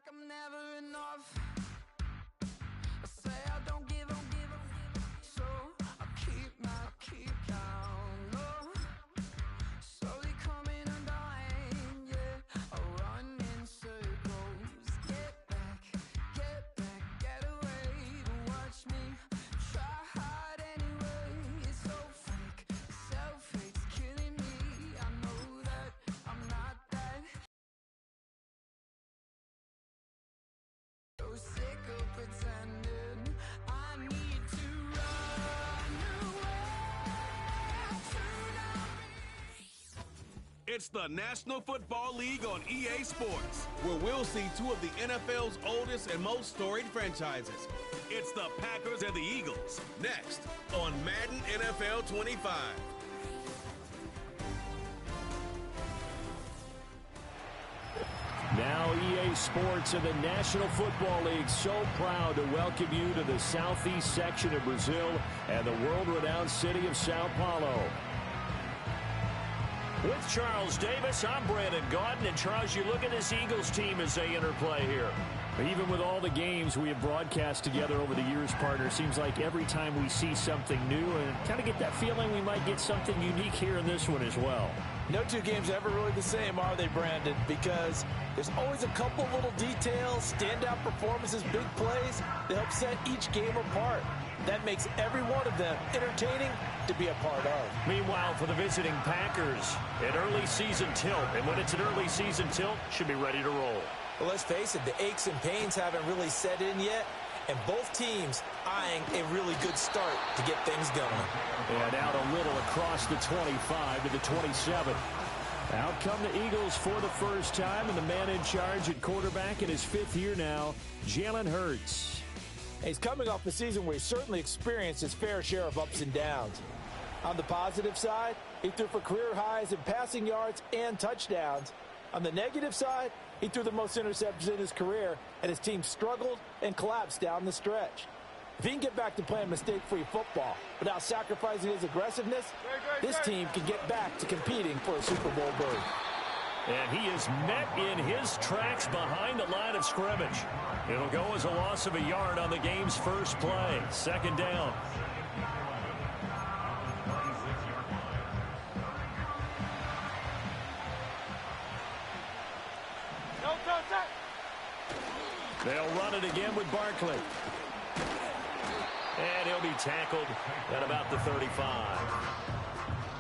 like I'm never enough. I say I don't give up, so I keep down low. Slowly coming undone, yeah. I run in circles. Get back, get away. Don't watch me try hard anyway. It's so fake, self-hate's killing me. I know that I'm not that. So sick of pretending. I need to run away tonight. It's the National Football League on EA Sports, where we'll see two of the NFL's oldest and most storied franchises. It's the Packers and the Eagles, next on Madden NFL 25. Now EA Sports and the National Football League so proud to welcome you to the southeast section of Brazil and the world-renowned city of Sao Paulo. With Charles Davis, I'm Brandon Gaudin. And Charles, you look at this Eagles team as they interplay here. Even with all the games we have broadcast together over the years, partner, seems like every time we see something new and kind of get that feeling we might get something unique here in this one as well. No two games are ever really the same, are they, Brandon? Because there's always a couple little details, standout performances, big plays that help set each game apart. That makes every one of them entertaining to be a part of. Meanwhile, for the visiting Packers, an early season tilt. And when it's an early season tilt, should be ready to roll. Well, let's face it, the aches and pains haven't really set in yet. And both teams eyeing a really good start to get things going. And out a little across the 25 to the 27. Out come the Eagles for the first time, and the man in charge at quarterback in his fifth year now, Jalen Hurts. He's coming off a season where he certainly experienced his fair share of ups and downs. On the positive side, he threw for career highs in passing yards and touchdowns. On the negative side, he threw the most interceptions in his career, and his team struggled and collapsed down the stretch. If he can get back to playing mistake-free football without sacrificing his aggressiveness, this team can get back to competing for a Super Bowl berth. And he is met in his tracks behind the line of scrimmage. It'll go as a loss of a yard on the game's first play. Second down. They'll run it again with Barkley. And he'll be tackled at about the 35.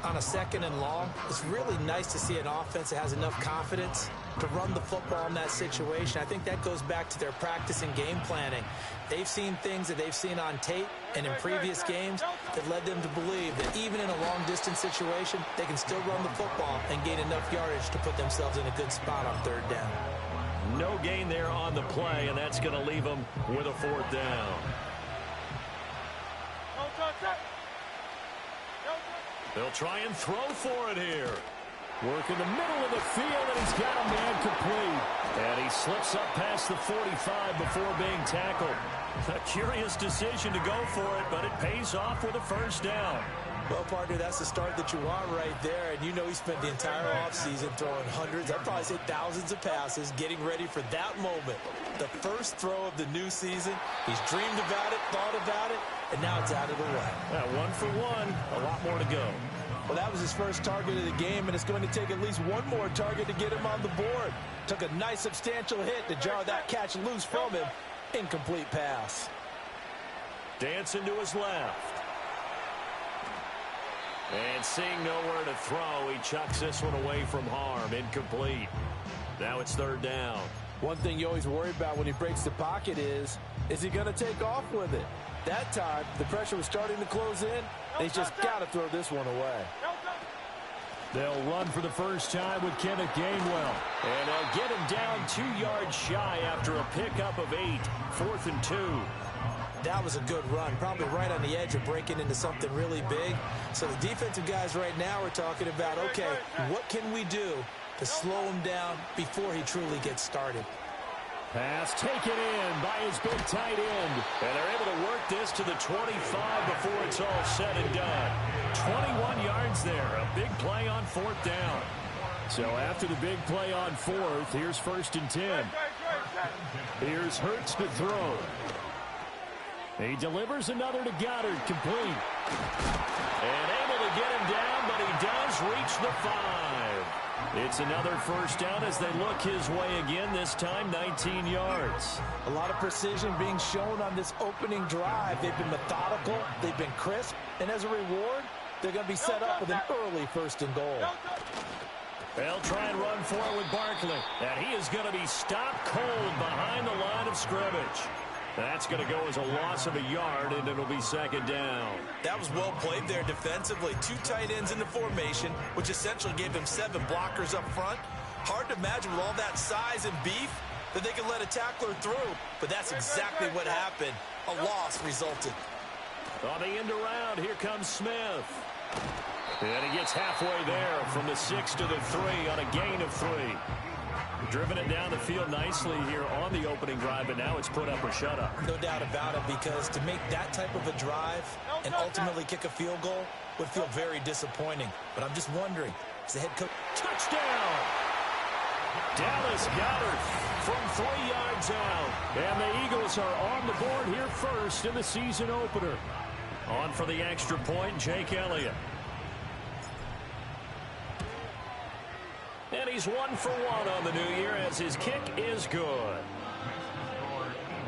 On a second and long, it's really nice to see an offense that has enough confidence to run the football in that situation. I think that goes back to their practice and game planning. They've seen things that they've seen on tape and in previous games that led them to believe that even in a long-distance situation, they can still run the football and gain enough yardage to put themselves in a good spot on third down. No gain there on the play, and that's going to leave them with a fourth down. They'll try and throw for it here. Work in the middle of the field, and he's got a man complete. And he slips up past the 45 before being tackled. A curious decision to go for it, but it pays off with a first down. Well, partner, that's the start that you want right there. And you know he spent the entire offseason throwing hundreds, I'd probably say thousands of passes, getting ready for that moment. The first throw of the new season. He's dreamed about it, thought about it, and now it's out of the way. One for one, a lot more to go. Well, that was his first target of the game, and it's going to take at least one more target to get him on the board. Took a nice substantial hit to jar that catch loose from him. Incomplete pass. Dancing to his left. And seeing nowhere to throw, he chucks this one away from harm. Incomplete. Now it's third down. One thing you always worry about when he breaks the pocket is he going to take off with it? That time, the pressure was starting to close in, and he's just got to throw this one away. They'll run for the first time with Kenneth Gainwell. And they'll get him down 2 yards shy after a pickup of 8. 4th and 2. That was a good run, probably right on the edge of breaking into something really big. So the defensive guys right now are talking about, okay, what can we do to slow him down before he truly gets started? Pass taken in by his big tight end. And they're able to work this to the 25 before it's all said and done. 21 yards there. A big play on 4th down. So after the big play on 4th, here's 1st and 10. Here's Hurts to throw. He delivers another to Goddard, complete. And able to get him down, but he does reach the 5. It's another first down as they look his way again, this time 19 yards. A lot of precision being shown on this opening drive. They've been methodical, they've been crisp, and as a reward, they're going to be set up with an early 1st and goal. They'll try and run for it with Barkley. And he is going to be stopped cold behind the line of scrimmage. That's going to go as a loss of a yard, and it'll be 2nd down. That was well played there defensively. 2 tight ends in the formation, which essentially gave them 7 blockers up front. Hard to imagine with all that size and beef that they can let a tackler through, but that's exactly what happened. A loss resulted. On the end around, here comes Smith. And he gets halfway there from the 6 to the 3 on a gain of 3. Driven it down the field nicely here on the opening drive, but now it's put up or shut up. No doubt about it, because to make that type of a drive and ultimately kick a field goal would feel very disappointing. But I'm just wondering, is the head coach... Touchdown! Dallas Goedert from 3 yards out. And the Eagles are on the board here first in the season opener. On for the extra point, Jake Elliott. And he's 1 for 1 on the new year as his kick is good.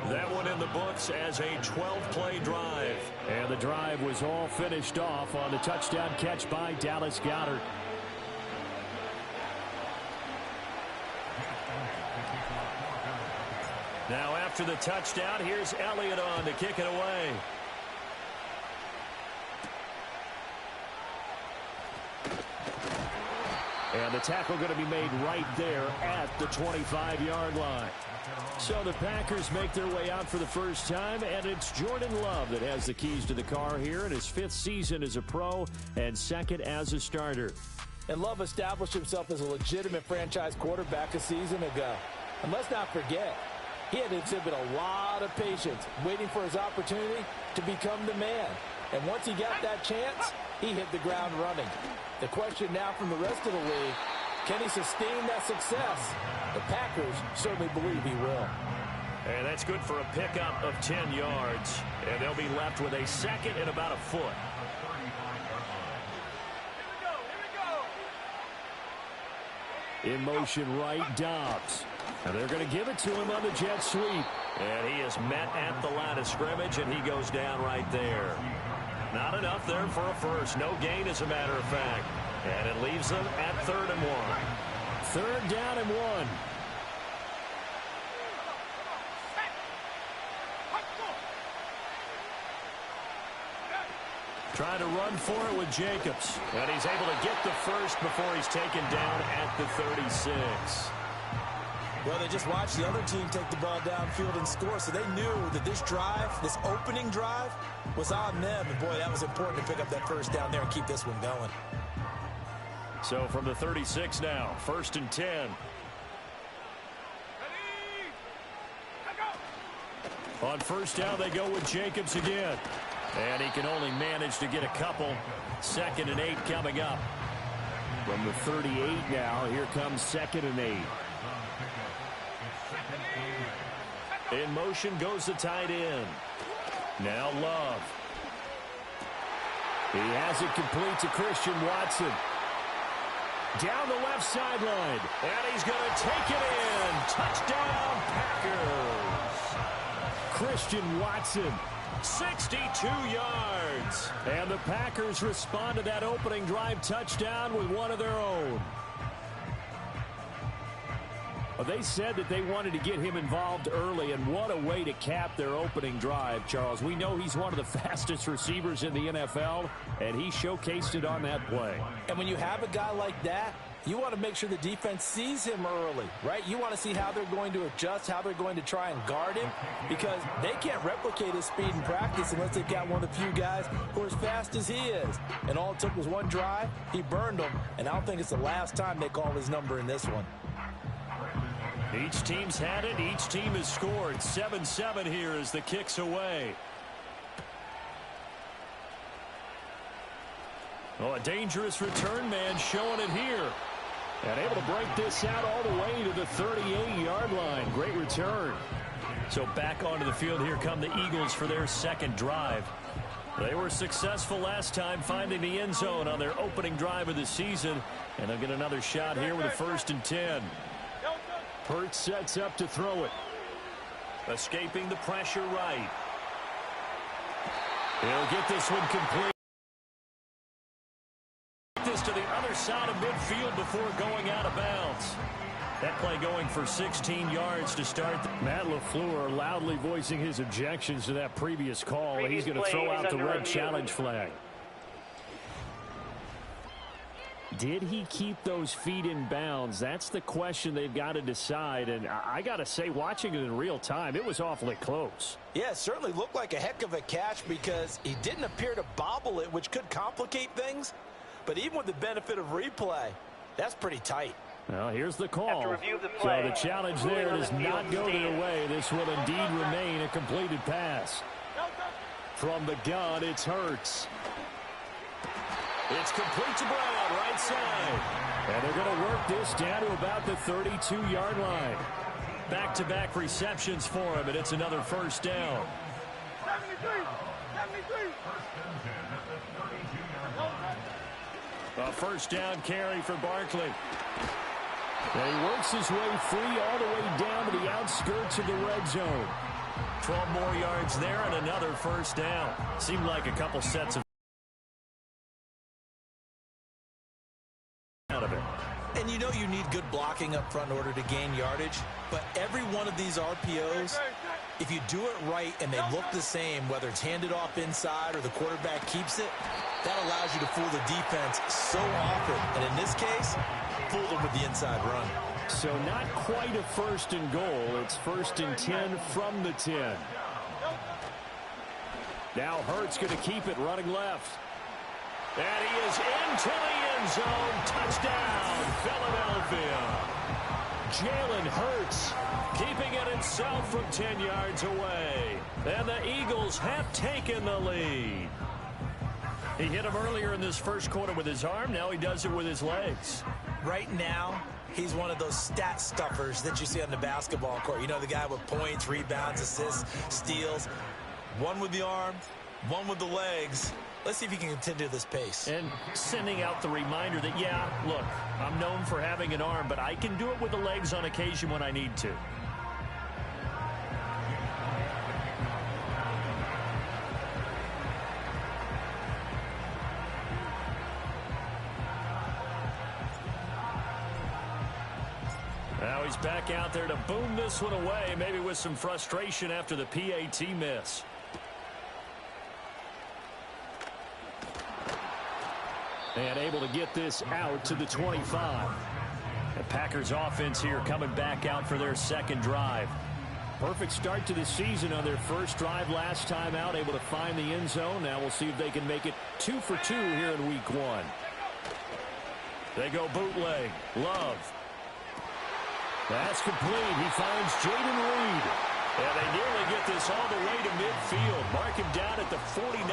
That one in the books as a 12-play drive. And the drive was all finished off on the touchdown catch by Dallas Goedert. Now after the touchdown, here's Elliott on to kick it away. And the tackle going to be made right there at the 25-yard line. So the Packers make their way out for the first time, and it's Jordan Love that has the keys to the car here in his 5th season as a pro and 2nd as a starter. And Love established himself as a legitimate franchise quarterback a season ago. And let's not forget, he had to exhibit a lot of patience waiting for his opportunity to become the man. And once he got that chance, he hit the ground running. The question now from the rest of the league, can he sustain that success? The Packers certainly believe he will. And that's good for a pickup of 10 yards. And they'll be left with a 2nd and about a foot. In motion right, Dobbs. And they're going to give it to him on the jet sweep. And he is met at the line of scrimmage, and he goes down right there. Not enough there for a first. No gain, as a matter of fact. And it leaves them at 3rd and 1. 3rd down and 1. Trying to run for it with Jacobs. And he's able to get the first before he's taken down at the 36. Well, they just watched the other team take the ball downfield and score, so they knew that this drive, this opening drive, was on them. And, boy, that was important to pick up that first down there and keep this one going. So from the 36 now, 1st and 10. On first down, they go with Jacobs again. And he can only manage to get a couple. 2nd and 8 coming up. From the 38 now, here comes 2nd and 8. In motion goes the tight end. Now Love. He has it complete to Christian Watson. Down the left sideline. And he's going to take it in. Touchdown, Packers. Christian Watson, 62 yards. And the Packers respond to that opening drive touchdown with one of their own. They said that they wanted to get him involved early, and what a way to cap their opening drive, Charles. We know he's one of the fastest receivers in the NFL, and he showcased it on that play. And when you have a guy like that, you want to make sure the defense sees him early, right? You want to see how they're going to adjust, how they're going to try and guard him, because they can't replicate his speed in practice unless they've got one of the few guys who are as fast as he is. And all it took was one drive. He burned them, and I don't think it's the last time they call his number in this one. Each team's had it. Each team has scored. 7-7 here as the kick's away. Oh, a dangerous return man showing it here. And able to break this out all the way to the 38-yard line. Great return. So back onto the field here come the Eagles for their second drive. They were successful last time finding the end zone on their opening drive of the season. And they'll get another shot here with a 1st and 10. Hurts sets up to throw it. Escaping the pressure right. He'll get this one complete. This to the other side of midfield before going out of bounds. That play going for 16 yards to start. Matt LaFleur loudly voicing his objections to that previous call. He's going to throw out the red challenge flag. Did he keep those feet in bounds? That's the question they've got to decide. And I got to say, watching it in real time, it was awfully close. Yeah, it certainly looked like a heck of a catch because he didn't appear to bobble it, which could complicate things. But even with the benefit of replay, that's pretty tight. Well, here's the call. So the challenge there does not go their way. This will indeed remain a completed pass. From the gun, it's Hurts. It's complete to Brown, right side. And they're going to work this down to about the 32-yard line. Back-to-back receptions for him, and it's another 1st down. 73. A 1st down carry for Barkley. And he works his way free all the way down to the outskirts of the red zone. 12 more yards there and another 1st down. Seemed like a couple sets of out of it. And you know you need good blocking up front in order to gain yardage. But every one of these RPOs, if you do it right and they look the same, whether it's handed off inside or the quarterback keeps it, that allows you to fool the defense so often. And in this case, fool them with the inside run. So not quite a 1st and goal. It's 1st and 10 from the 10. Now Hurts going to keep it running left. And he is into the end zone. Touchdown, Philadelphia. Jalen Hurts keeping it himself from 10 yards away. And the Eagles have taken the lead. He hit him earlier in this 1st quarter with his arm. Now he does it with his legs. Right now, he's one of those stat stuffers that you see on the basketball court. You know, the guy with points, rebounds, assists, steals. One with the arm, one with the legs. Let's see if he can continue this pace. And sending out the reminder that, yeah, look, I'm known for having an arm, but I can do it with the legs on occasion when I need to. Now he's back out there to boom this one away, maybe with some frustration after the PAT miss. And able to get this out to the 25. The Packers offense here coming back out for their 2nd drive. Perfect start to the season on their 1st drive last time out, able to find the end zone. Now we'll see if they can make it 2 for 2 here in week 1. They go bootleg. Love. That's complete. He finds Jaden Reed. And they nearly get this all the way to midfield. Mark him down at the 49.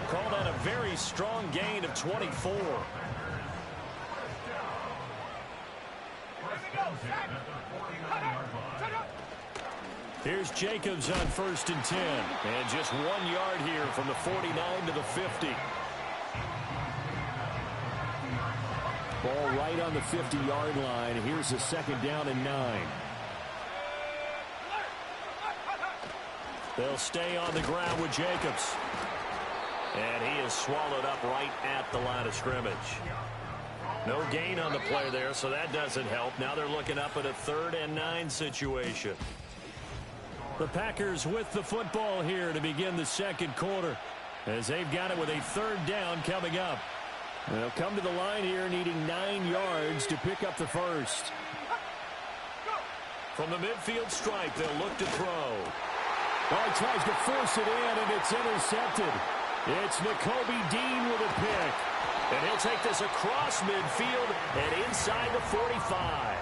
Call that a very strong gain of 24. Here's Jacobs on 1st and 10. And just 1 yard here from the 49 to the 50. Ball right on the 50-yard line. Here's a 2nd down and 9. They'll stay on the ground with Jacobs. And he is swallowed up right at the line of scrimmage. No gain on the play there, so that doesn't help. Now they're looking up at a 3rd and 9 situation. The Packers with the football here to begin the 2nd quarter, as they've got it with a 3rd down coming up. They'll come to the line here needing 9 yards to pick up the 1st. From the midfield stripe, they'll look to throw. Oh, he tries to force it in, and it's intercepted. It's Nakobe Dean with a pick. And he'll take this across midfield and inside the 45.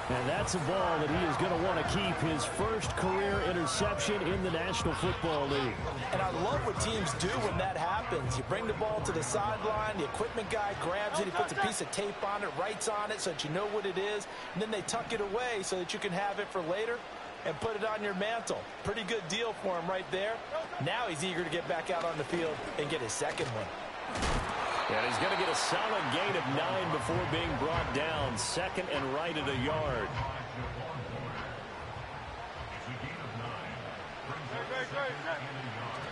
And that's a ball that he is going to want to keep, his first career interception in the National Football League. And I love what teams do when that happens. You bring the ball to the sideline, the equipment guy grabs it, he puts a piece of tape on it, writes on it so that you know what it is, and then they tuck it away so that you can have it for later and put it on your mantle. Pretty good deal for him right there. Now he's eager to get back out on the field and get his second one. And he's going to get a solid gain of 9 before being brought down. Second and right at a yard.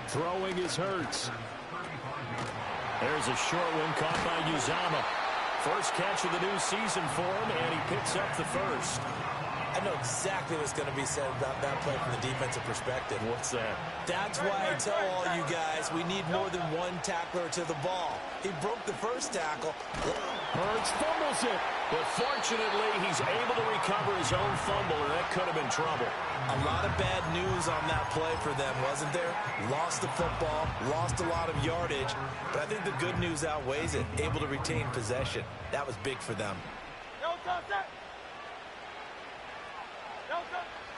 Throwing is Hurts. There's a short one caught by Uzama. First catch of the new season for him, and he picks up the first. I know exactly what's going to be said about that play from the defensive perspective. What's that? That's why I tell all you guys we need more than one tackler to the ball. He broke the first tackle. Hurts fumbles it. But fortunately, he's able to recover his own fumble, and that could have been trouble. A lot of bad news on that play for them, wasn't there? Lost the football, lost a lot of yardage, but I think the good news outweighs it. Able to retain possession. That was big for them.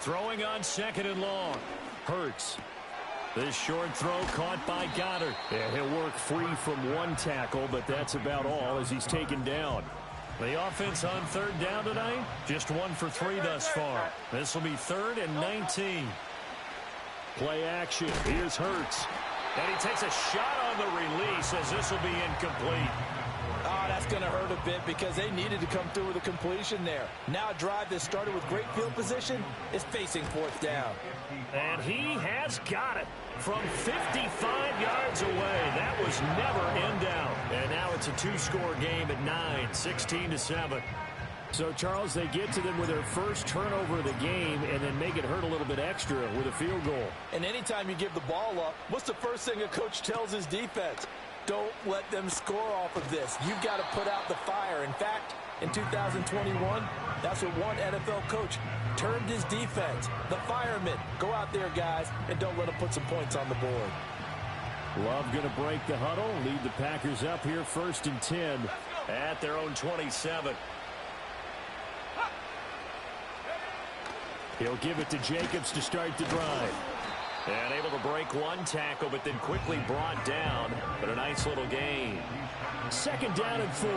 Throwing on second and long. Hurts. This short throw caught by Goddard. Yeah, he'll work free from one tackle, but that's about all as he's taken down. The offense on third down tonight, just 1 for 3 thus far. This will be 3rd and 19. Play action. Here's Hurts. And he takes a shot on the release as this will be incomplete. Oh, that's going to hurt a bit because they needed to come through with a completion there. Now a drive that started with great field position is facing 4th down. And he has got it from 55 yards away. That was never in doubt. And now it's a 2-score game at 9, 16-7. So, Charles, they get to them with their first turnover of the game and then make it hurt a little bit extra with a field goal. And anytime you give the ball up, what's the first thing a coach tells his defense? Don't let them score off of this. You've got to put out the fire. In fact, in 2021, that's what one NFL coach termed his defense. The firemen. Go out there, guys, and don't let them put some points on the board. Love going to break the huddle, lead the Packers up here 1st and 10 at their own 27. He'll give it to Jacobs to start the drive. And able to break one tackle, but then quickly brought down. But a nice little gain. 2nd down and 4.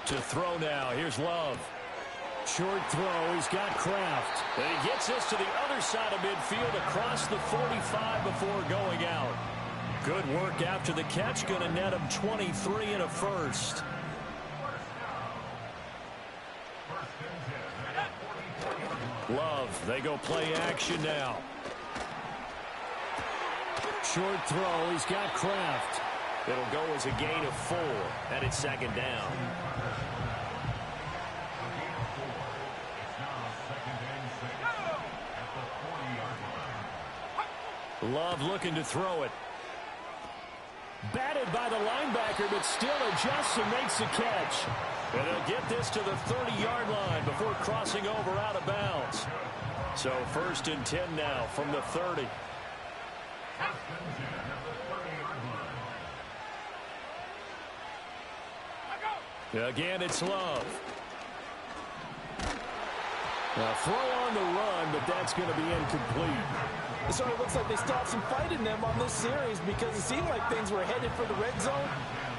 To throw now. Here's Love. Short throw. He's got Kraft. And he gets this to the other side of midfield across the 45 before going out. Good work after the catch. Going to net him 23 and a first. Love, they go play action now. Short throw, he's got Kraft. It'll go as a gain of 4, and it's 2nd down. Love looking to throw it. Batted by the linebacker, but still adjusts and makes the catch. And he'll get this to the 30-yard line before crossing over out of bounds. So 1st and 10 now from the 30. Again, it's Love. Now throw on the run, but that's going to be incomplete. It sort of looks like they stopped some fight in them on this series because it seemed like things were headed for the red zone.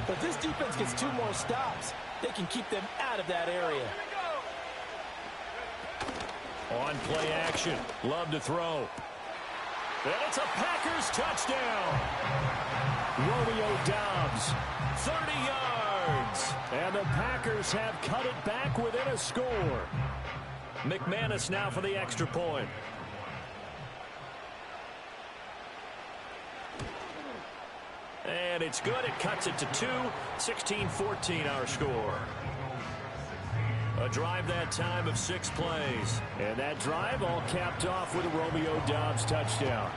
But this defense gets 2 more stops. They can keep them out of that area. On play action. Love to throw. And it's a Packers touchdown. Romeo Doubs, 30 yards. And the Packers have cut it back within a score. McManus now for the extra point. And it's good. It cuts it to 2. 16-14 our score. A drive that time of 6 plays. And that drive all capped off with a Romeo Doubs touchdown.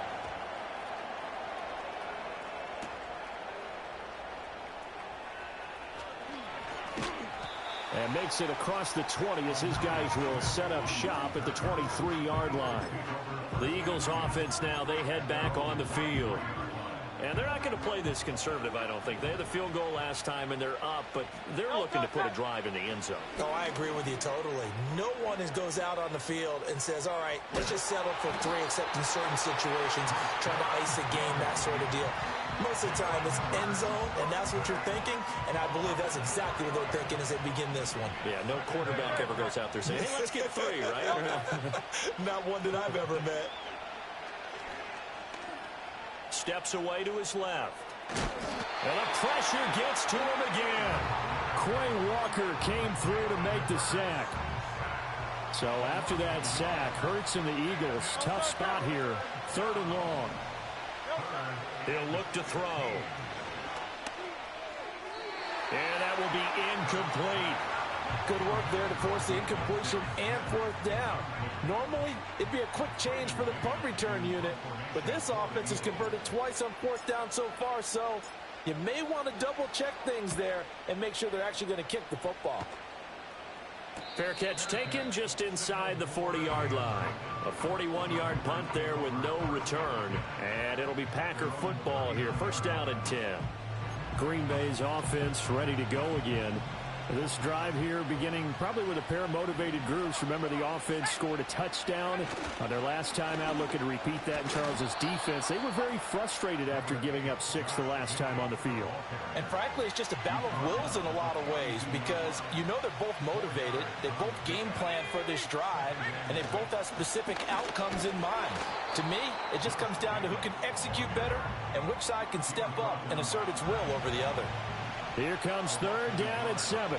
And makes it across the 20 as his guys will set up shop at the 23-yard line. The Eagles offense now, they head back on the field. And they're not going to play this conservative, I don't think. They had the field goal last time, and they're up, but they're looking to put a drive in the end zone. Oh, I agree with you totally. No one goes out on the field and says, all right, let's just settle for 3, except in certain situations, trying to ice a game, that sort of deal. Most of the time, it's end zone, and that's what you're thinking, and I believe that's exactly what they're thinking as they begin this one. Yeah, no quarterback ever goes out there saying, hey, let's get 3, right? Not one that I've ever met. Steps away to his left. And the pressure gets to him again. Quay Walker came through to make the sack. So after that sack, Hurts and the Eagles, tough spot here, 3rd and long. He'll look to throw. And that will be incomplete. Good work there to force the incompletion and 4th down. Normally, it'd be a quick change for the punt return unit, but this offense has converted twice on 4th down so far, so you may want to double-check things there and make sure they're actually going to kick the football. Fair catch taken just inside the 40-yard line. A 41-yard punt there with no return. And it'll be Packer football here. 1st down and 10. Green Bay's offense ready to go again. This drive here beginning probably with a pair of motivated groups. Remember, the offense scored a touchdown on their last time out, looking to repeat that in Charles's defense. They were very frustrated after giving up 6 the last time on the field. And frankly, it's just a battle of wills in a lot of ways because you know they're both motivated. They both game plan for this drive, and they both have specific outcomes in mind. To me, it just comes down to who can execute better and which side can step up and assert its will over the other. Here comes 3rd down at 7.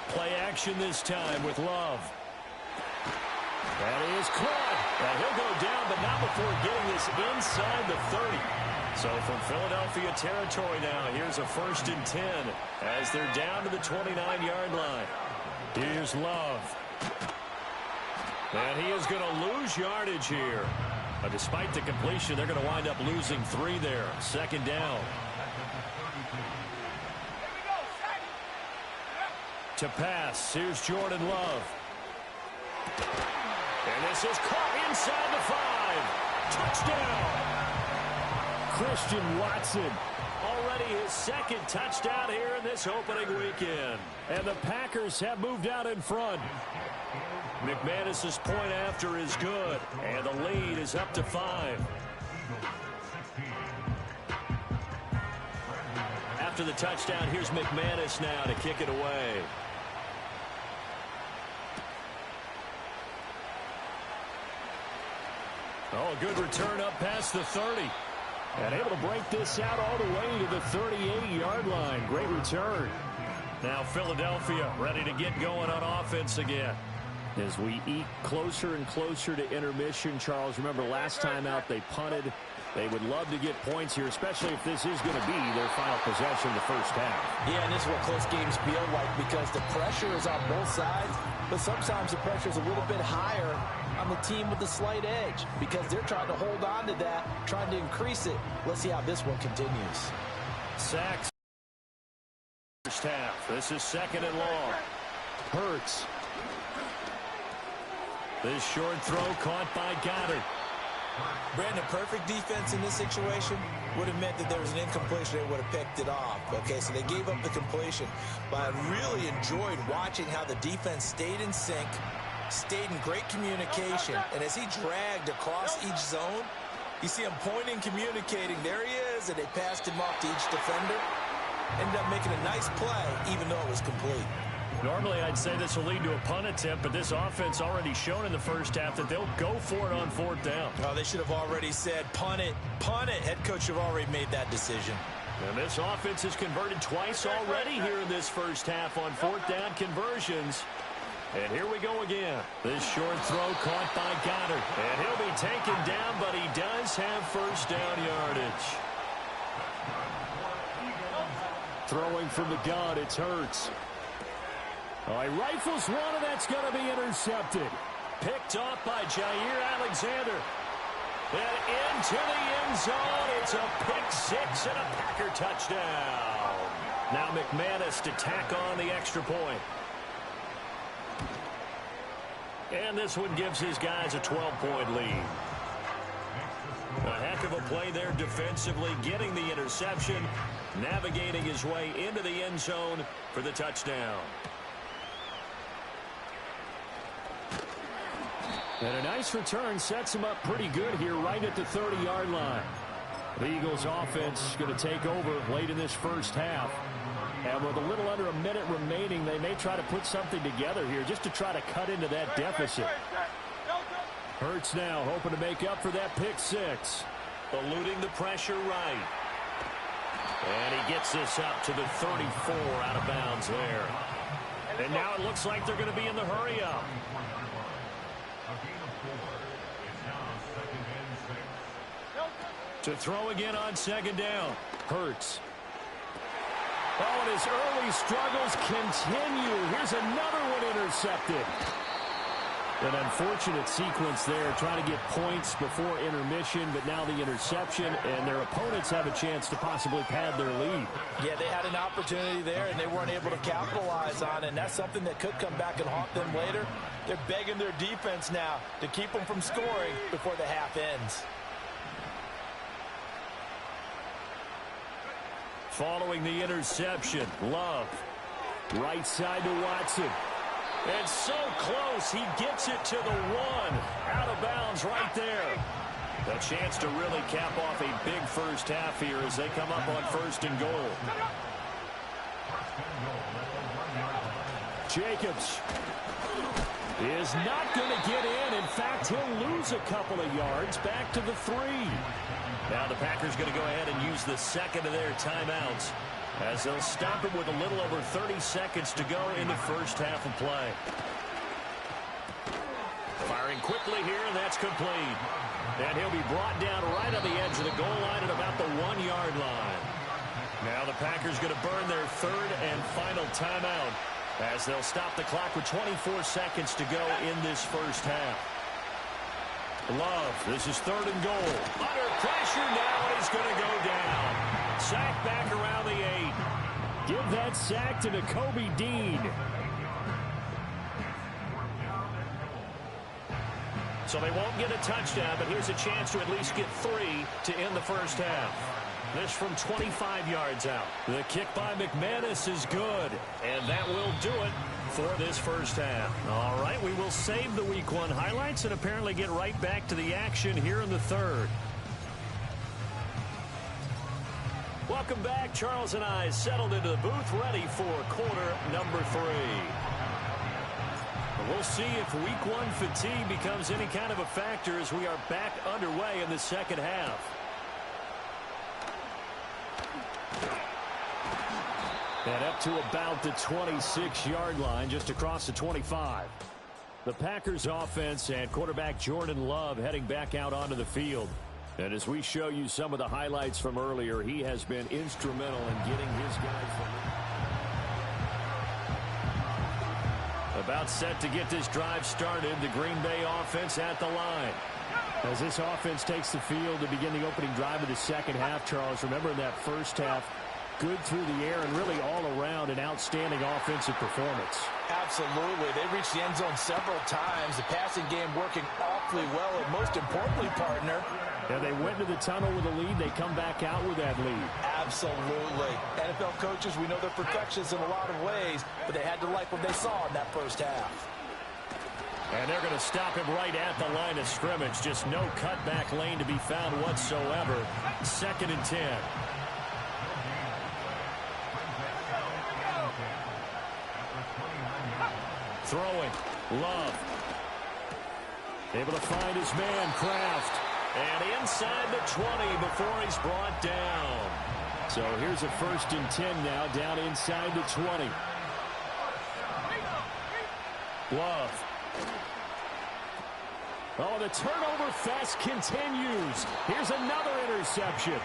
Play action this time with Love. That is caught. Now he'll go down, but not before getting this inside the 30. So from Philadelphia territory now, here's a 1st and 10 as they're down to the 29-yard line. Here's Love. And he is going to lose yardage here. Despite the completion, they're going to wind up losing 3 there. 2nd down. To pass. Here's Jordan Love. And this is caught inside the 5. Touchdown. Christian Watson. Already his 2nd touchdown here in this opening weekend. And the Packers have moved out in front. McManus's point after is good, and the lead is up to 5. After the touchdown, here's McManus now to kick it away. Oh, good return up past the 30. And able to break this out all the way to the 38-yard line. Great return. Now Philadelphia ready to get going on offense again. As we eat closer and closer to intermission, Charles, remember last time out they punted. They would love to get points here, especially if this is going to be their final possession in the 1st half. Yeah, and this is what close games feel like because the pressure is on both sides, but sometimes the pressure is a little bit higher on the team with the slight edge because they're trying to hold on to that, trying to increase it. Let's see how this one continues. Sacks. 1st half. This is 2nd and long. Hurts. This short throw caught by Goddard. Brandon, perfect defense in this situation would have meant that there was an incompletion. They would have picked it off. Okay, so they gave up the completion. But I really enjoyed watching how the defense stayed in sync, stayed in great communication. And as he dragged across each zone, you see him pointing, communicating. There he is, and they passed him off to each defender. Ended up making a nice play, even though it was complete. Normally, I'd say this will lead to a punt attempt, but this offense already shown in the 1st half that they'll go for it on 4th down. Oh, they should have already said, punt it, punt it. Head coach should have already made that decision. And this offense has converted twice already here in this 1st half on 4th down conversions. And here we go again. This short throw caught by Goddard. And he'll be taken down, but he does have 1st down yardage. Throwing from the gun, it's Hurts. Oh, he rifles one, and that's going to be intercepted. Picked off by Jair Alexander. And into the end zone. It's a pick 6 and a Packer touchdown. Now McManus to tack on the extra point. And this one gives his guys a 12-point lead. A heck of a play there defensively, getting the interception, navigating his way into the end zone for the touchdown. And a nice return sets him up pretty good here right at the 30-yard line. The Eagles offense going to take over late in this first half. And with a little under a minute remaining, they may try to put something together here just to try to cut into that deficit. Hurts now hoping to make up for that pick six. Eluding the pressure right. And he gets this up to the 34 out of bounds there. And now it looks like they're going to be in the hurry up. To throw again on second down. Hurts. Oh, and his early struggles continue. Here's another one intercepted. An unfortunate sequence there, trying to get points before intermission, but now the interception, and their opponents have a chance to possibly pad their lead. Yeah, they had an opportunity there, and they weren't able to capitalize on it, and that's something that could come back and haunt them later. They're begging their defense now to keep them from scoring before the half ends. Following the interception, Love. Right side to Watson. And so close, he gets it to the one. Out of bounds right there. A chance to really cap off a big first half here as they come up on first and goal. Jacobs is not going to get in. In fact, he'll lose a couple of yards back to the 3. Now the Packers going to go ahead and use the second of their timeouts as they'll stop him with a little over 30 seconds to go in the first half of play. Firing quickly here, and that's complete. And he'll be brought down right on the edge of the goal line at about the 1-yard line. Now the Packers going to burn their third and final timeout as they'll stop the clock with 24 seconds to go in this first half. Love, this is third and goal. Under pressure now, and he's going to go down. Sack back around the 8. Give that sack to Nakobe Dean. So they won't get a touchdown, but here's a chance to at least get 3 to end the first half. This from 25 yards out. The kick by McManus is good, and that will do it for this first half. All right, we will save the Week 1 highlights and apparently get right back to the action here in the third. Welcome back. Charles and I settled into the booth, ready for quarter number 3. We'll see if Week 1 fatigue becomes any kind of a factor as we are back underway in the second half. And up to about the 26-yard line, just across the 25. The Packers offense and quarterback Jordan Love heading back out onto the field. And as we show you some of the highlights from earlier, he has been instrumental in getting his guys about set to get this drive started. The Green Bay offense at the line. As this offense takes the field to begin the opening drive of the second half, Charles, remember in that first half, good through the air and really all around an outstanding offensive performance. Absolutely. They reached the end zone several times. The passing game working awfully well, and most importantly, partner, and they went to the tunnel with a lead. They come back out with that lead. Absolutely. NFL coaches, we know they're perfectionists in a lot of ways, but they had to like what they saw in that first half. And they're going to stop him right at the line of scrimmage. Just no cutback lane to be found whatsoever. 2nd and 10. Throwing. Love. Able to find his man, Kraft. And inside the 20 before he's brought down. So here's a 1st and 10 now, down inside the 20. Love. Oh, the turnover fest continues. Here's another interception.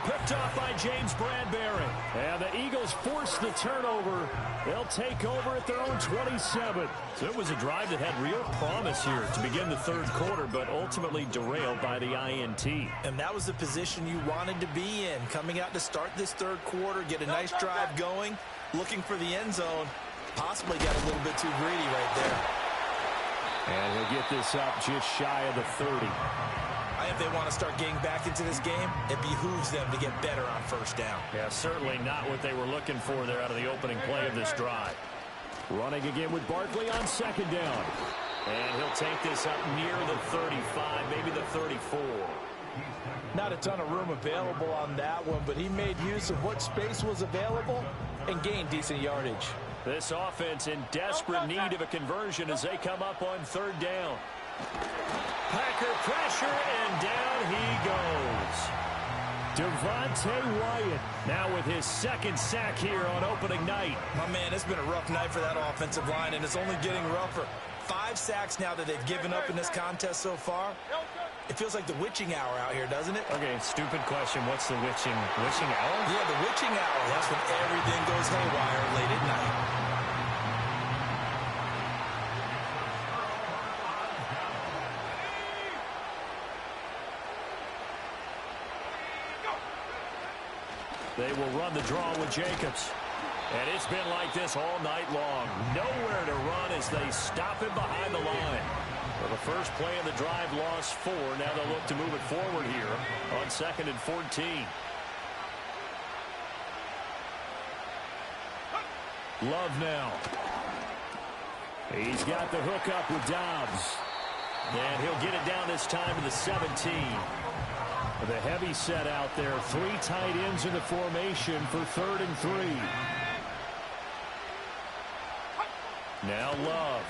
Picked off by James Bradbury. And the Eagles force the turnover. They'll take over at their own 27. So it was a drive that had real promise here to begin the third quarter, but ultimately derailed by the INT. And that was the position you wanted to be in. Coming out to start this third quarter, get a nice drive going, looking for the end zone. Possibly got a little bit too greedy right there. And he'll get this up just shy of the 30. I think if they want to start getting back into this game, it behooves them to get better on first down. Yeah, certainly not what they were looking for there out of the opening play of this drive. Running again with Barkley on second down. And he'll take this up near the 35, maybe the 34. Not a ton of room available on that one, but he made use of what space was available and gained decent yardage. This offense in desperate need of a conversion as they come up on third down. Packer pressure, and down he goes. Devontae Wyatt now with his second sack here on opening night. My man, it's been a rough night for that offensive line, and it's only getting rougher. 5 sacks now that they've given up in this contest so far. It feels like the witching hour out here, doesn't it? Okay, stupid question. What's the witching hour? Yeah, the witching hour. That's when everything goes haywire late at night. They will run the draw with Jacobs. And it's been like this all night long. Nowhere to run as they stop him behind the line. Well, the first play of the drive lost 4. Now they'll look to move it forward here on 2nd and 14. Love now. He's got the hook up with Dobbs. And he'll get it down this time to the 17. The heavy set out there. 3 tight ends in the formation for 3rd and 3. Now Love.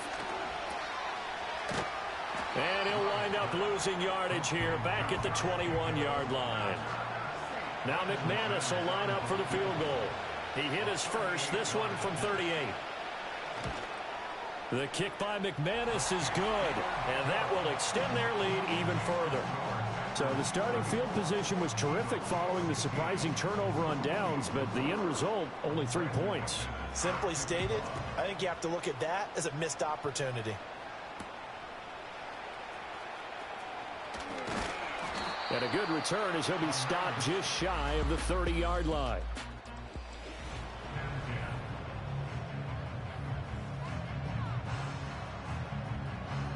And he'll wind up losing yardage here back at the 21-yard line. Now McManus will line up for the field goal. He hit his first, this one from 38. The kick by McManus is good, and that will extend their lead even further. So the starting field position was terrific following the surprising turnover on downs, but the end result, only 3 points. Simply stated, I think you have to look at that as a missed opportunity. And a good return as he'll be stopped just shy of the 30-yard line.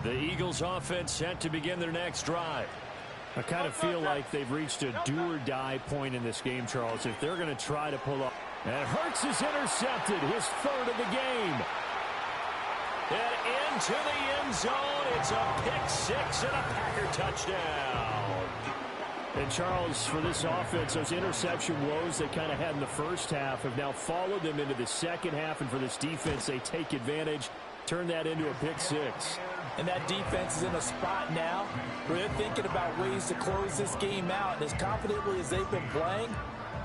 The Eagles offense set to begin their next drive. I kind of feel like they've reached a do-or-die point in this game, Charles, if they're going to try to pull up. And Hurts is intercepted, his 3rd of the game. And into the end zone, it's a pick 6 and a Packer touchdown. And Charles, for this offense, those interception woes they kind of had in the first half have now followed them into the second half, and for this defense, they take advantage, turn that into a pick 6. And that defense is in a spot now where they're thinking about ways to close this game out. And as confidently as they've been playing,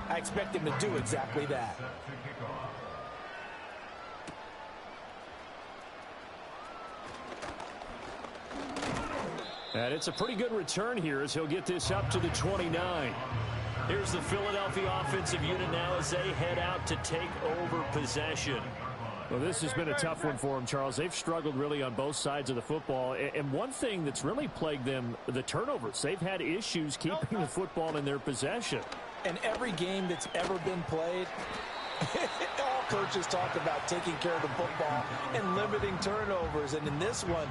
I expect them to do exactly that. And it's a pretty good return here as he'll get this up to the 29. Here's the Philadelphia offensive unit now as they head out to take over possession. Well, this has been a tough one for them, Charles. They've struggled really on both sides of the football. And one thing that's really plagued them, the turnovers. They've had issues keeping the football in their possession. And every game that's ever been played, all coaches talk about taking care of the football and limiting turnovers. And in this one,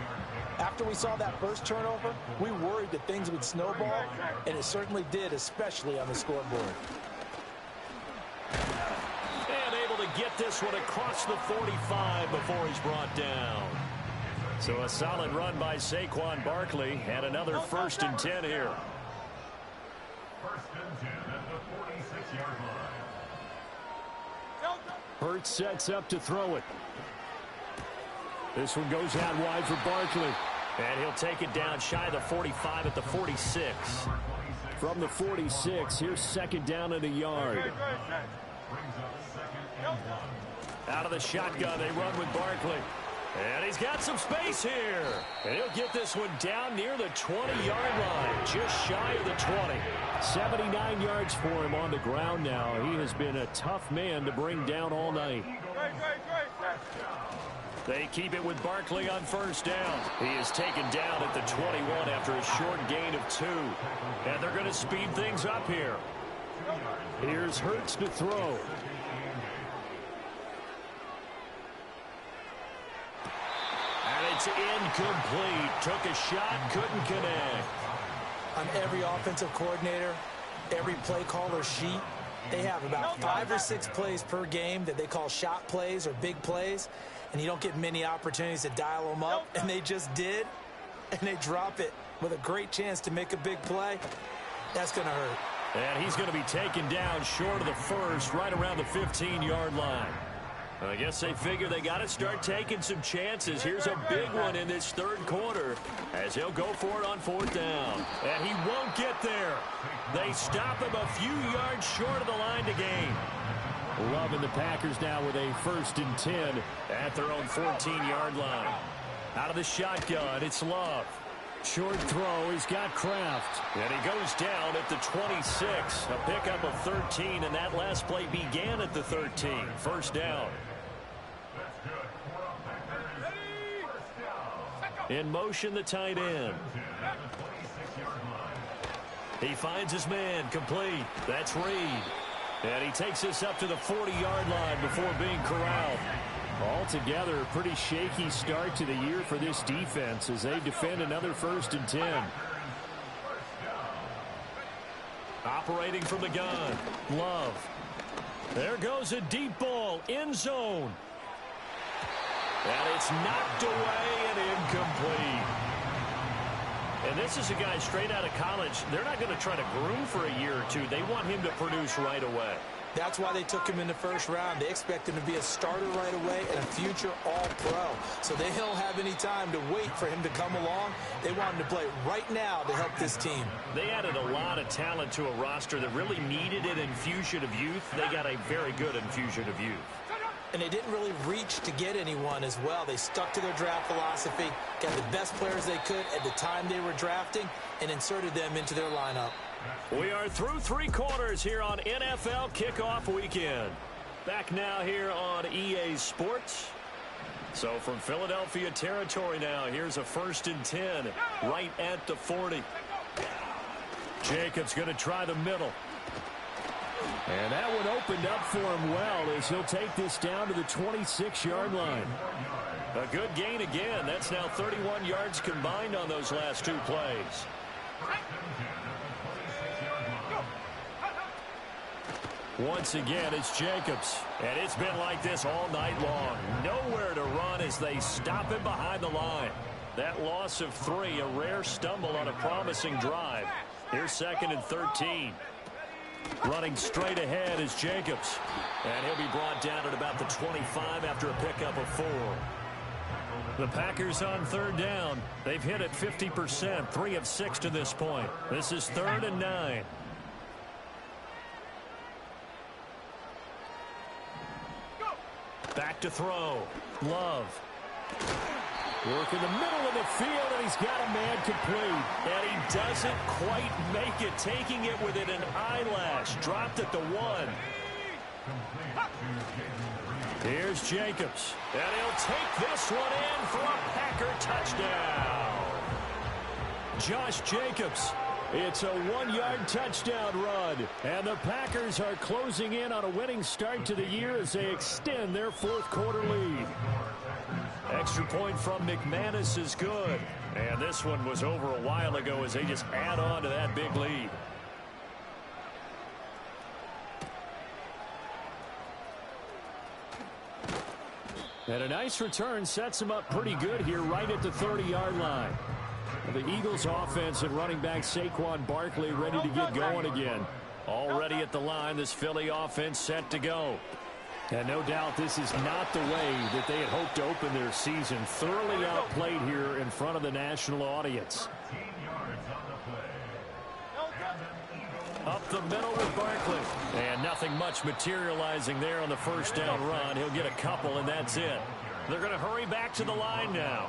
after we saw that first turnover, we worried that things would snowball, and it certainly did, especially on the scoreboard. And able to get this one across the 45 before he's brought down. So a solid run by Saquon Barkley and another 1st and 10 here. 1st and 10 at the 46-yard line. Hurts sets up to throw it. This one goes out wide for Barkley. And he'll take it down shy of the 45 at the 46. From the 46, here's 2nd down and a yard. Out of the shotgun, they run with Barkley. And he's got some space here. And he'll get this one down near the 20-yard line, just shy of the 20. 79 yards for him on the ground now. He has been a tough man to bring down all night. They keep it with Barkley on 1st down. He is taken down at the 21 after a short gain of 2. And they're going to speed things up here. Here's Hurts to throw. And It's incomplete. Took a shot, couldn't connect. On every offensive coordinator, every play caller sheet, they have about 5 or 6 plays per game that they call shot plays or big plays, and you don't get many opportunities to dial them up, and they just did, and they drop it with a great chance to make a big play. That's going to hurt. And he's going to be taken down short of the first, right around the 15-yard line. I guess they figure they got to start taking some chances. Here's a big one in this third quarter as he'll go for it on 4th down. And he won't get there. They stop him a few yards short of the line to gain. Love and the Packers now with a 1st and 10 at their own 14-yard line. Out of the shotgun, it's Love. Short throw, he's got Kraft. And he goes down at the 26. A pickup of 13, and that last play began at the 13. 1st down. In motion, the tight end. He finds his man, complete. That's Reed. And he takes us up to the 40-yard line before being corralled. Altogether, a pretty shaky start to the year for this defense as they defend another 1st and 10. Operating from the gun, Love. There goes a deep ball, end zone. And it's knocked away and incomplete. And this is a guy straight out of college. They're not going to try to groom for a year or two. They want him to produce right away. That's why they took him in the 1st round. They expect him to be a starter right away and a future all-pro. So they don't have any time to wait for him to come along. They want him to play right now to help this team. They added a lot of talent to a roster that really needed an infusion of youth. They got a very good infusion of youth. And they didn't really reach to get anyone as well. They stuck to their draft philosophy, got the best players they could at the time they were drafting, and inserted them into their lineup. We are through 3 quarters here on NFL Kickoff Weekend. Back now here on EA Sports. So from Philadelphia territory now, here's a 1st and 10 right at the 40. Jacobs going to try the middle. And that one opened up for him well as he'll take this down to the 26-yard line. A good gain again. That's now 31 yards combined on those last 2 plays. Once again, it's Jacobs. And it's been like this all night long. Nowhere to run as they stop him behind the line. That loss of 3, a rare stumble on a promising drive. Here's 2nd and 13. Running straight ahead is Jacobs. And he'll be brought down at about the 25 after a pickup of 4. The Packers on 3rd down. They've hit it 50%, 3 of 6 to this point. This is 3rd and 9. Back to throw. Love. Work in the middle of the field, and he's got a man complete. And he doesn't quite make it, taking it within an eyelash. Dropped at the 1. Here's Jacobs. And he'll take this one in for a Packer touchdown. Josh Jacobs. It's a 1-yard touchdown run. And the Packers are closing in on a winning start to the year as they extend their 4th quarter lead. Extra point from McManus is good. And this one was over a while ago as they just add on to that big lead. And a nice return sets him up pretty good here right at the 30-yard line. The Eagles offense and running back Saquon Barkley ready to get going again. Already at the line, this Philly offense set to go. And no doubt this is not the way that they had hoped to open their season. Thoroughly outplayed here in front of the national audience. Up the middle with Barkley. And nothing much materializing there on the 1st down run. He'll get a couple, and that's it. They're going to hurry back to the line now.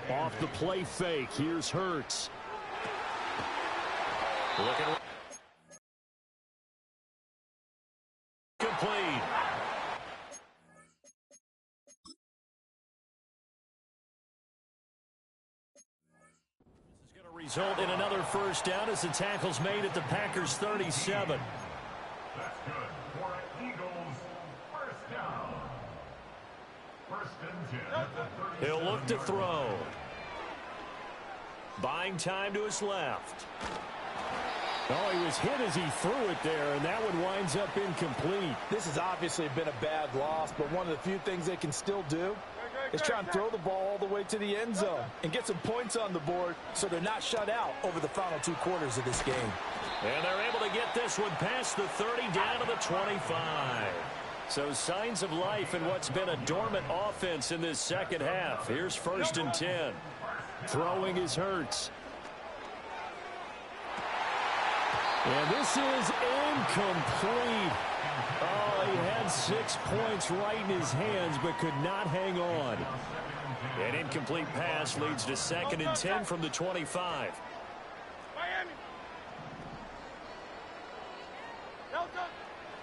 Off the play fake. Here's Hurts. Looking complete. This is going to result in another 1st down as the tackle's made at the Packers' 37. That's good for an Eagles 1st down. He'll look to throw. Buying time to his left. Oh, he was hit as he threw it there, and that one winds up incomplete. This has obviously been a bad loss, but one of the few things they can still do is try and throw the ball all the way to the end zone and get some points on the board so they're not shut out over the final 2 quarters of this game. And they're able to get this one past the 30 down to the 25. So signs of life in what's been a dormant offense in this second half. Here's 1st and 10. Throwing is Hurts. And this is incomplete. Oh, he had 6 points right in his hands but could not hang on. An incomplete pass leads to 2nd and 10 from the 25.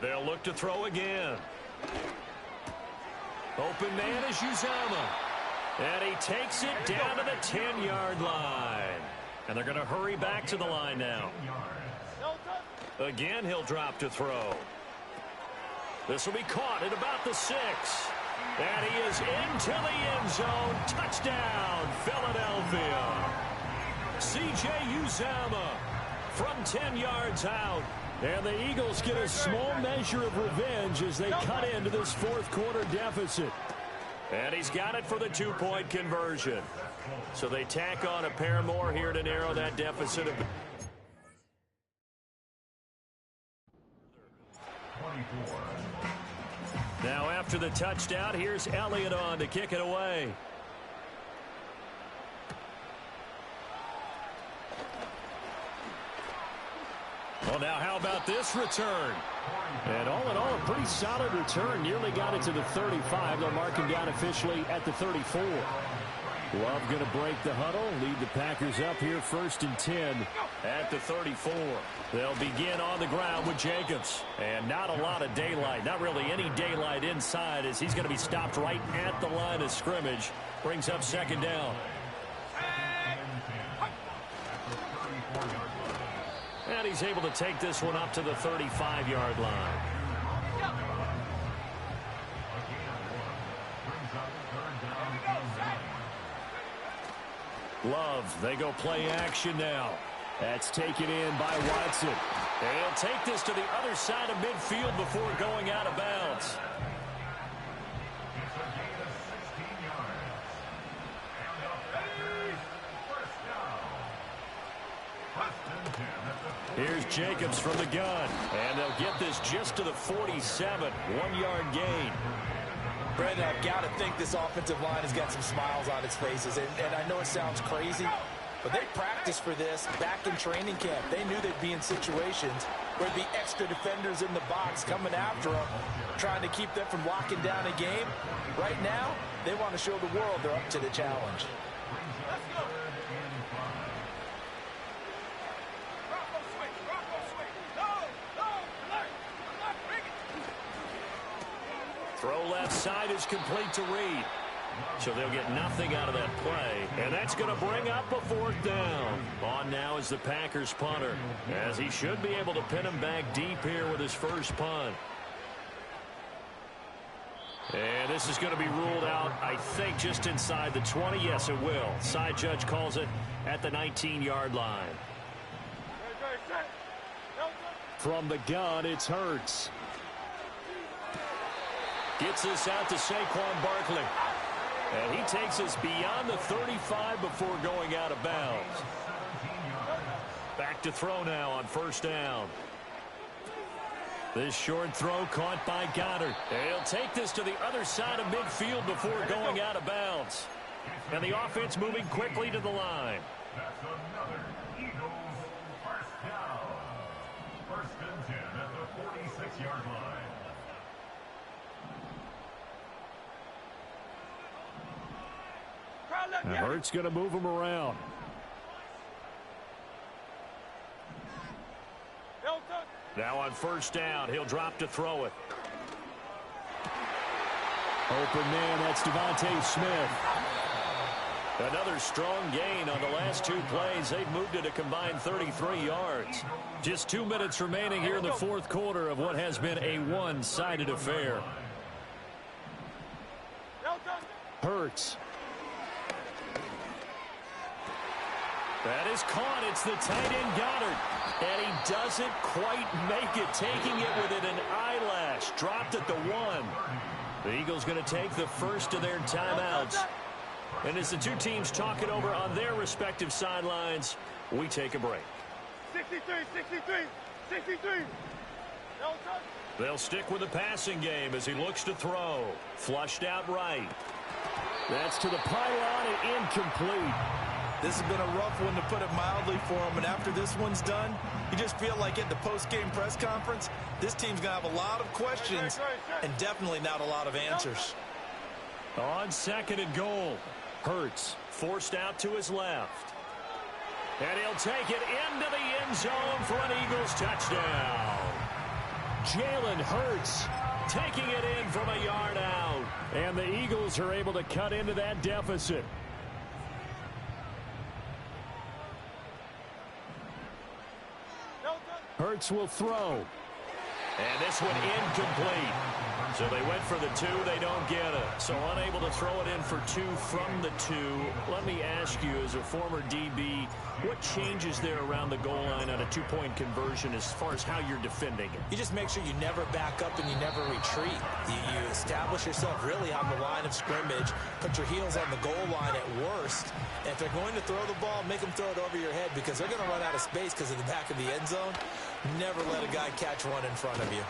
They'll look to throw again. Open man is Uzama. And he takes it down to the 10-yard line. And they're going to hurry back to the line now. Again, he'll drop to throw. This will be caught at about the 6. And he is into the end zone. Touchdown, Philadelphia. C.J. Uzama from 10 yards out. And the Eagles get a small measure of revenge as they cut into this 4th quarter deficit. And he's got it for the 2-point conversion. So they tack on a pair more here to narrow that deficit. Now after the touchdown, here's Elliott on to kick it away. Well, now how about this return? And all in all, a pretty solid return. Nearly got it to the 35. They'll mark him down officially at the 34. Love going to break the huddle, lead the Packers up here 1st and 10 at the 34. They'll begin on the ground with Jacobs. And not a lot of daylight, not really any daylight inside as he's going to be stopped right at the line of scrimmage. Brings up 2nd down. And he's able to take this one up to the 35-yard line. Love, they go play action now. That's taken in by Watson. And he'll take this to the other side of midfield before going out of bounds. Here's Jacobs from the gun. And they'll get this just to the 47. 1-yard gain. Brandon, I've got to think this offensive line has got some smiles on its faces. And I know it sounds crazy, but they practiced for this back in training camp. They knew they'd be in situations where there'd be extra defenders in the box coming after them, trying to keep them from locking down a game. Right now, they want to show the world they're up to the challenge. Throw left side is complete to Reed. So they'll get nothing out of that play. And that's going to bring up a 4th down. On now is the Packers punter, as he should be able to pin him back deep here with his first punt. And this is going to be ruled out, I think, just inside the 20. Yes, it will. Side judge calls it at the 19-yard line. From the gun, it's Hurts. Gets this out to Saquon Barkley. And he takes us beyond the 35 before going out of bounds. Back to throw now on 1st down. This short throw caught by Goddard. And he'll take this to the other side of midfield before going out of bounds. And the offense moving quickly to the line. That's another Eagles 1st down. 1st and 10 at the 46-yard line. Now Hurts going to move him around. Now on 1st down, he'll drop to throw it. Open man, that's Devontae Smith. Another strong gain on the last 2 plays. They've moved it a combined 33 yards. Just 2 minutes remaining here in the 4th quarter of what has been a one-sided affair. Hurts. That is caught. It's the tight end Goddard. And he doesn't quite make it, taking it within an eyelash. Dropped at the 1. The Eagles going to take the first of their timeouts. And as the two teams talk it over on their respective sidelines, we take a break. 63. They'll stick with the passing game as he looks to throw. Flushed out right. That's to the pylon and incomplete. This has been a rough one, to put it mildly, for him. And after this one's done, you just feel like at the post-game press conference, this team's going to have a lot of questions and definitely not a lot of answers. On second and goal, Hurts forced out to his left. And he'll take it into the end zone for an Eagles touchdown. Jalen Hurts taking it in from a yard out. And the Eagles are able to cut into that deficit. Hurts will throw. And this one incomplete. So they went for the 2. They don't get it. So unable to throw it in for 2 from the 2. Let me ask you, as a former DB, what changes there around the goal line on a 2-point conversion as far as how you're defending it? You just make sure you never back up and you never retreat. You establish yourself really on the line of scrimmage, put your heels on the goal line at worst. And if they're going to throw the ball, make them throw it over your head, because they're going to run out of space because of the back of the end zone. Never let a guy catch one in front of you.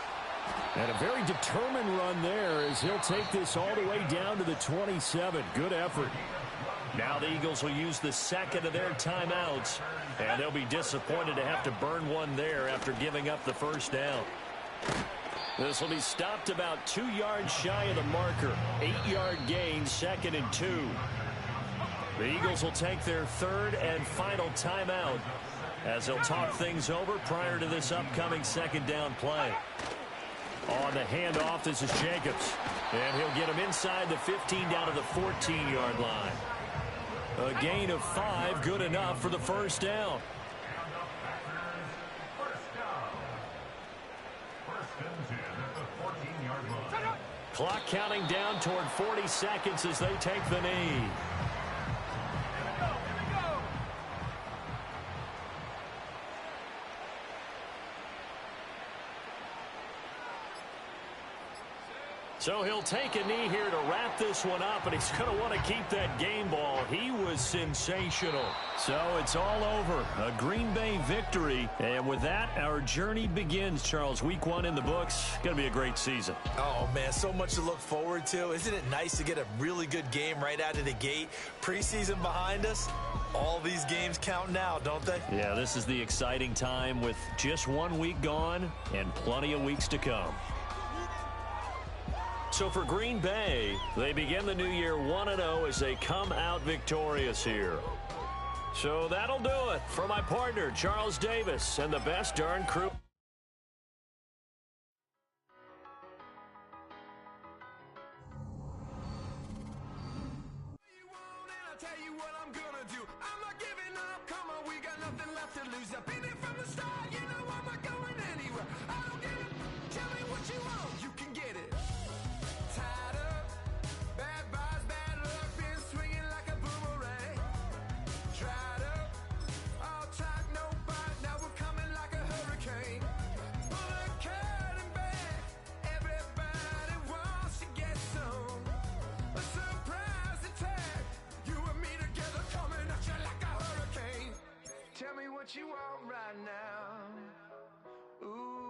And a very determined run there as he'll take this all the way down to the 27. Good effort. Now the Eagles will use the second of their timeouts, and they'll be disappointed to have to burn one there after giving up the first down. This will be stopped about 2 yards shy of the marker. 8-yard gain, 2nd and 2. The Eagles will take their third and final timeout as they'll talk things over prior to this upcoming second down play. On the handoff, this is Jacobs. And he'll get him inside the 15 down to the 14-yard line. A gain of 5, good enough for the first down. Clock counting down toward 40 seconds as they take the knee. So he'll take a knee here to wrap this one up, and he's going to want to keep that game ball. He was sensational. So it's all over. A Green Bay victory. And with that, our journey begins, Charles. Week 1 in the books. Going to be a great season. Oh, man, so much to look forward to. Isn't it nice to get a really good game right out of the gate? Preseason behind us. All these games count now, don't they? Yeah, this is the exciting time with just 1 week gone and plenty of weeks to come. So for Green Bay, they begin the new year 1-0 as they come out victorious here. So that'll do it for my partner, Charles Davis, and the best darn crew. Tell me what you want right now. Ooh.